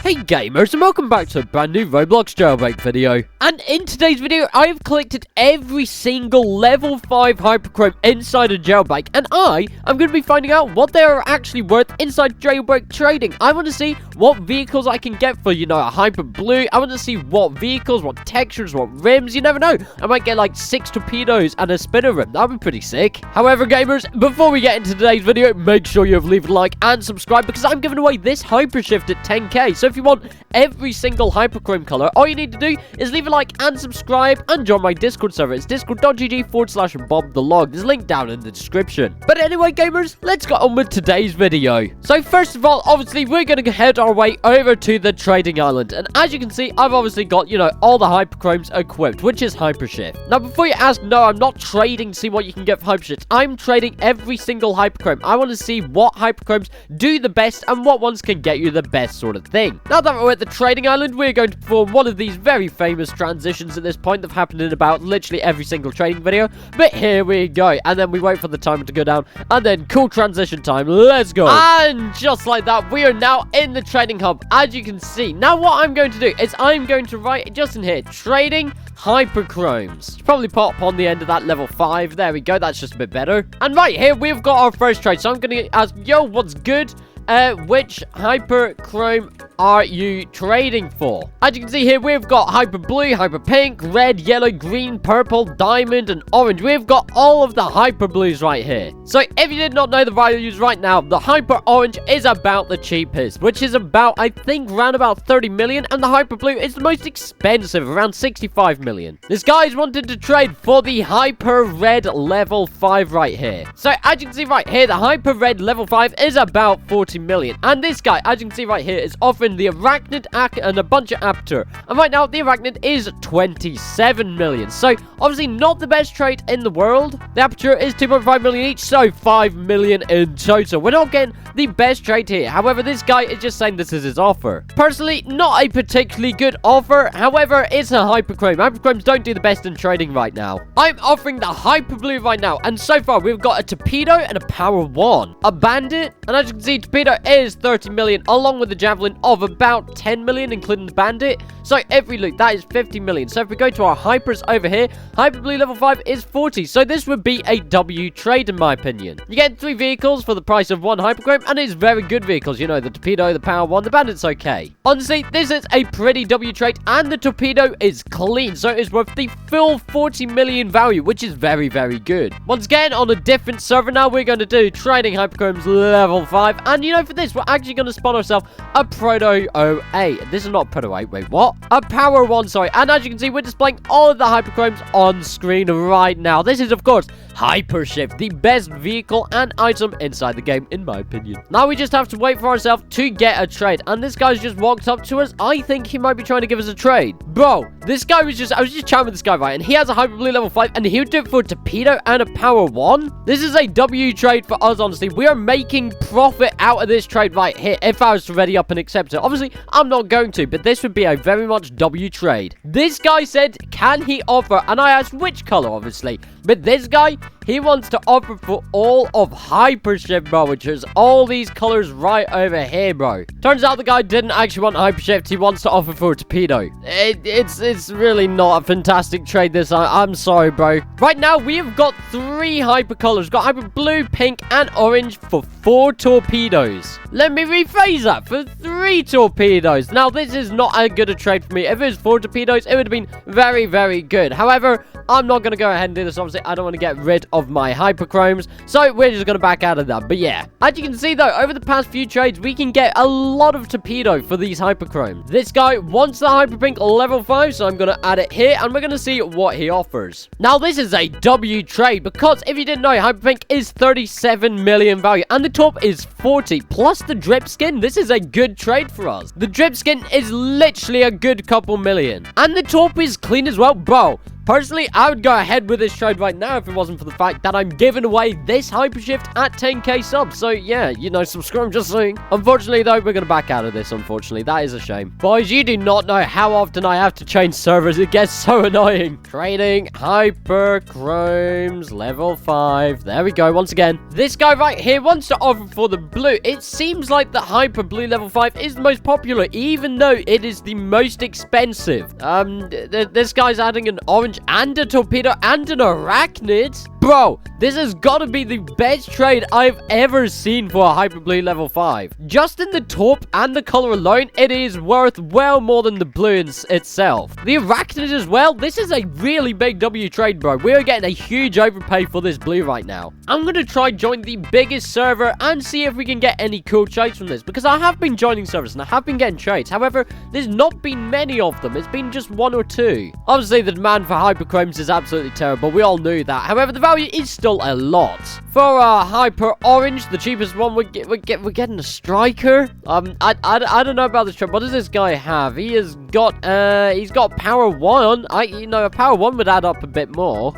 Hey gamers, and welcome back to a brand new Roblox jailbreak video. And in today's video, I have collected every single level 5 hyperchrome inside a jailbreak, and I am going to be finding out what they are actually worth inside jailbreak trading. I want to see what vehicles I can get for, a hyper blue. I want to see what vehicles, what textures, what rims. You never know. I might get like 6 torpedoes and a spinner rim. That would be pretty sick. However, gamers, before we get into today's video, make sure you have leave a like and subscribe because I'm giving away this hypershift at 10k. So if you want every single hyperchrome color, all you need to do is leave a like and subscribe and join my Discord server. It's discord.gg/bobthelog. There's a link down in the description. But anyway, gamers, let's get on with today's video. So first of all, obviously, we're going to head our way over to the trading island. And as you can see, I've obviously got, all the hyperchromes equipped, which is hypershift. Now, before you ask, no, I'm not trading to see what you can get for hypershift. I'm trading every single hyperchrome. I want to see what hyperchromes do the best and what ones can get you the best sort of thing. Now that we're at the trading island, we're going to perform one of these very famous transitions at this point that have happened in about literally every single trading video. But here we go. And then we wait for the timer to go down. And then cool transition time. Let's go. And just like that, we are now in the trading hub, as you can see. Now what I'm going to do is I'm going to write just in here, trading hyperchromes. Probably pop on the end of that level 5. There we go. That's just a bit better. And right here, we've got our first trade. So I'm going to ask, yo, what's good? Which hyperchrome are you trading for? As you can see here, we've got hyper blue, hyper pink, red, yellow, green, purple, diamond, and orange. We've got all of the hyper blues right here. So if you did not know the values right now, the hyper orange is about the cheapest, which is about, I think, around about 30 million, and the hyper blue is the most expensive, around 65 million. This guy's wanted to trade for the hyper red level 5 right here. So as you can see right here, the hyper red level 5 is about 40 million, and this guy, as you can see right here, is offering the arachnid and a bunch of aperture, and right now the arachnid is 27 million. So obviously not the best trade in the world. The aperture is 2.5 million each, so 5 million in total. We're not getting the best trade here. However, this guy is just saying this is his offer. Personally, not a particularly good offer. However, it's a hyperchrome. Hyperchromes don't do the best in trading right now. I'm offering the hyper blue right now, and so far we've got a torpedo and a power 1, a bandit, and as you can see, torpedo is 30 million, along with the javelin of about 10 million, including the bandit. So every loot, that is 50 million. So if we go to our hypers over here, hyper blue level 5 is 40. So this would be a W trade in my opinion. You get 3 vehicles for the price of 1 hyperchrome, and it's very good vehicles. The torpedo, the power 1, the bandit's okay. Honestly, this is a pretty W trade, and the torpedo is clean. So it's worth the full 40 million value, which is very, very good. Once again, on a different server now, we're going to do trading hyperchromes level 5. And for this, we're actually going to spawn ourselves a Proto 08. This is not Proto 8. Wait, what? A Power 1, sorry. And as you can see, we're displaying all of the hyperchromes on screen right now. This is, of course, Hypershift, the best vehicle and item inside the game, in my opinion. Now we just have to wait for ourselves to get a trade. And this guy's just walked up to us. I think he might be trying to give us a trade. Bro, this guy was I was just chatting with this guy, right? And he has a hyper blue level 5, and he would do it for a torpedo and a power 1. This is a W trade for us, honestly. We are making profit out of this trade right here if I was to ready up and accept it. Obviously, I'm not going to, but this would be a very much W trade. This guy said, can he offer? And I asked which color, obviously. But this guy, he wants to offer for all of Hypershift, bro, which is all these colors right over here, bro. Turns out the guy didn't actually want Hypershift. He wants to offer for a torpedo. It's really not a fantastic trade, this. I'm sorry, bro. Right now, we have got 3 hyper colors. We've got hyper blue, pink, and orange for 4 torpedoes. Let me rephrase that, for 3 torpedoes. Now, this is not a good a trade for me. If it was 4 torpedoes, it would have been very, very good. However, I'm not going to go ahead and do this. Obviously, I don't want to get rid of my hyperchromes, so we're just going to back out of that. But yeah, as you can see though, over the past few trades, we can get a lot of torpedo for these hyperchromes. This guy wants the hyper pink level 5, so I'm going to add it here, and we're going to see what he offers. Now, this is a W trade, because if you didn't know, hyper pink is 37 million value, and the top is 40, plus the drip skin. This is a good trade for us. The drip skin is literally a good couple million, and the top is clean as well, bro. Personally, I would go ahead with this trade right now if it wasn't for the fact that I'm giving away this hypershift at 10k subs. So yeah, you know, subscribe, just saying. Unfortunately though, we're gonna back out of this, unfortunately. That is a shame. Boys, you do not know how often I have to change servers. It gets so annoying. Trading HYPERCHROME's level 5. There we go, once again. This guy right here wants to offer for the blue. It seems like the Hyper Blue level 5 is the most popular, even though it is the most expensive. This guy's adding an orange and a torpedo and an arachnid. Bro, this has got to be the best trade I've ever seen for a Hyper Blue level 5. Just in the top and the color alone, it is worth well more than the blue itself. The arachnid as well, this is a really big W trade, bro. We are getting a huge overpay for this blue right now. I'm going to try join the biggest server and see if we can get any cool trades from this, because I have been joining servers and I have been getting trades. However, there's not been many of them. It's been just 1 or 2. Obviously, the demand for HYPERCHROMEs is absolutely terrible. We all knew that. However, the value is still a lot. For Hyper Orange, the cheapest one, we're getting a striker. I don't know about this trade. What does this guy have? He's got power 1. You know, a power 1 would add up a bit more.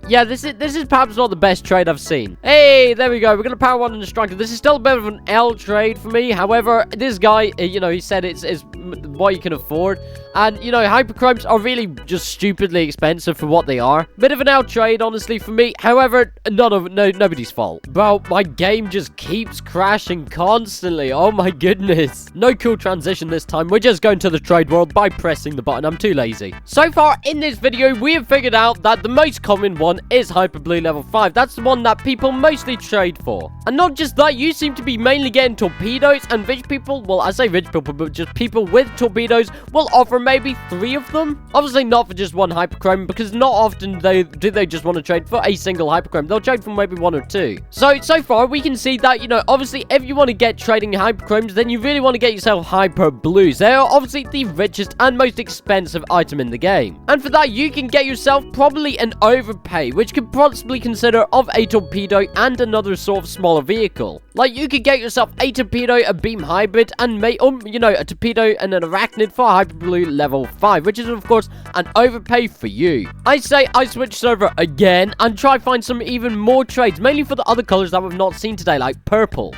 Yeah, this is perhaps not the best trade I've seen. Hey, there we go. We're gonna power 1 and a striker. This is still a bit of an L trade for me. However, this guy, you know, he said it's what you can afford. And, you know, HYPERCHROMEs are really just stupidly expensive for what they are. Bit of an L trade, honestly, for me. However, nobody's fault. Bro, my game just keeps crashing constantly. Oh my goodness. No cool transition this time. We're just going to the trade world by pressing the button. I'm too lazy. So far in this video, we have figured out that the most common one is Hyper Blue level 5. That's the one that people mostly trade for. And not just that, you seem to be mainly getting torpedoes, and rich people, well, I say rich people, but just people with torpedoes will offer maybe 3 of them. Obviously not for just one HYPERCHROME, because not often do they just want to trade for a single HYPERCHROME. They'll trade for maybe 1 or 2. So far we can see that, you know, obviously if you want to get trading HYPERCHROMEs, then you really want to get yourself Hyper Blues. They are obviously the richest and most expensive item in the game. And for that, you can get yourself probably an overpay, which could possibly consider of a torpedo and another sort of smaller vehicle. Like, you could get yourself a torpedo, a beam hybrid, and you know, a torpedo and an arachnid for Hyper Blue level 5, which is of course an overpay for you. I say I switch server again and try find some even more trades, mainly for the other colors that we've not seen today, like purple.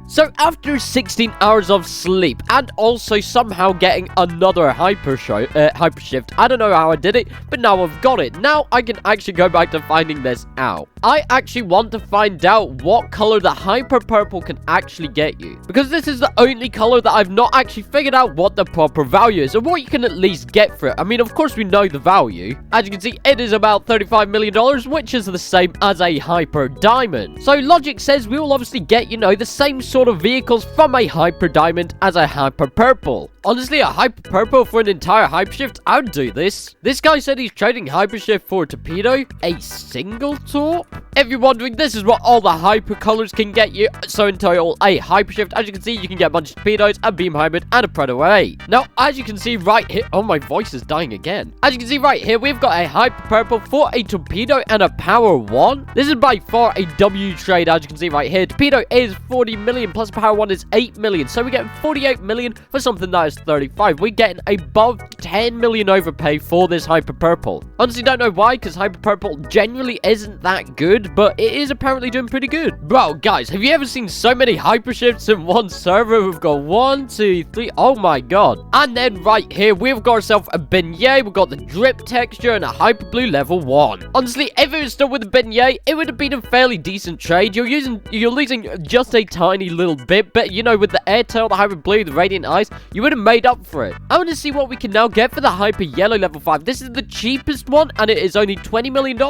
So after 16 hours of sleep and also somehow getting another hypershift, I don't know how I did it, but now I've got it. Now I can actually go back to finding this out. I actually want to find out what color the hyper purple can actually get you, because this is the only color that I've not actually figured out what the proper value is, or what you can at least get for it. I mean, of course we know the value. As you can see, it is about $35 million, which is the same as a hyper diamond. So logic says we will obviously get, you know, the same sort of vehicles from a hyper diamond as a hyper purple. Honestly, a hyper purple for an entire hypershift, I would do this. This guy said he's trading hypershift for a torpedo, a single torp. If you're wondering, this is what all the hyper colors can get you. So in total, a hypershift, as you can see, you can get a bunch of torpedoes, a beam hybrid, and a predator 8. Now, as you can see right here, oh, my voice is dying again. As you can see right here, we've got a hyper purple for a torpedo and a power 1. This is by far a W trade, as you can see right here. Torpedo is 40 million plus power 1 is 8 million. So we're getting 48 million for something that is 35. We're getting above 10 million overpay for this hyper purple. Honestly, don't know why, because hyper purple generally isn't that good, but it is apparently doing pretty good. Bro, guys, have you ever seen so many hypershifts in one server? We've got 1, 2, 3. Oh my god. And then right here, we've got ourselves a beignet. We've got the drip texture and a hyper blue level 1. Honestly, if it was still with a beignet, it would have been a fairly decent trade. You're losing just a tiny little bit, but you know, with the airtail, the hyper blue, the radiant eyes, you would have made up for it. I want to see what we can now get for the hyper yellow level 5. This is the cheapest one, and it is only $20 million.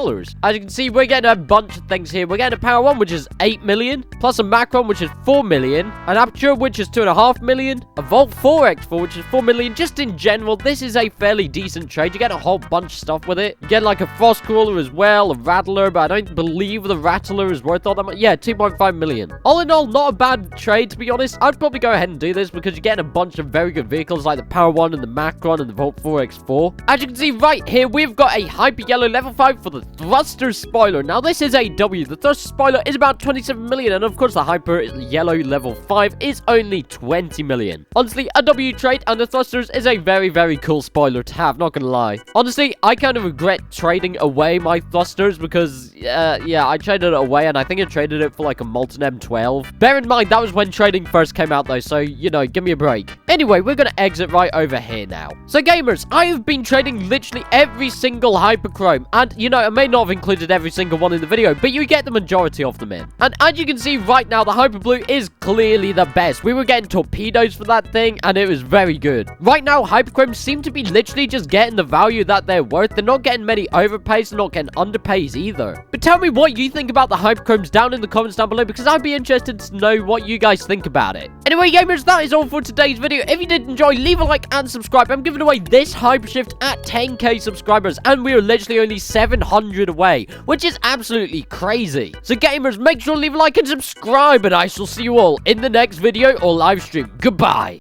As you can see, we're getting a bunch of things here. We're getting a power 1, which is 8 million, plus a macron, which is 4 million, an aperture, which is 2.5 million, a volt 4x4, which is 4 million. Just in general, this is a fairly decent trade. You get a whole bunch of stuff with it. You get like a frost crawler as well, a rattler, but I don't believe the rattler is worth all that much. Yeah, 2.5 million. All in all, not a bad 100% trade, to be honest. I'd probably go ahead and do this because you're getting a bunch of very good vehicles like the Power 1 and the Macron and the Volt 4x4. As you can see right here, we've got a Hyper Yellow level 5 for the Thruster spoiler. Now, this is a W. The Thruster spoiler is about 27 million, and of course, the Hyper Yellow level 5 is only 20 million. Honestly, a W trade and the Thrusters is a very, very cool spoiler to have, not gonna lie. Honestly, I kind of regret trading away my Thrusters because, yeah, I traded it away, and I think I traded it for like a Molten M12. Bear in mind, that was when trading first came out though, so, you know, give me a break. Anyway, we're gonna exit right over here now. So, gamers, I have been trading literally every single HYPERCHROME, and, you know, I may not have included every single one in the video, but you get the majority of them in. And as you can see right now, the Hyper Blue is clearly the best. We were getting torpedoes for that thing, and it was very good. Right now, HYPERCHROME seem to be literally just getting the value that they're worth. They're not getting many overpays, they're not getting underpays either. But tell me what you think about the HYPERCHROMEs down in the comments down below, because I'd be interested to know what you guys think about it. Anyway, gamers, that is all for today's video. If you did enjoy, leave a like and subscribe. I'm giving away this Hypershift at 10k subscribers, and we are literally only 700 away, which is absolutely crazy. So, gamers, make sure to leave a like and subscribe, and I shall see you all in the next video or live stream. Goodbye.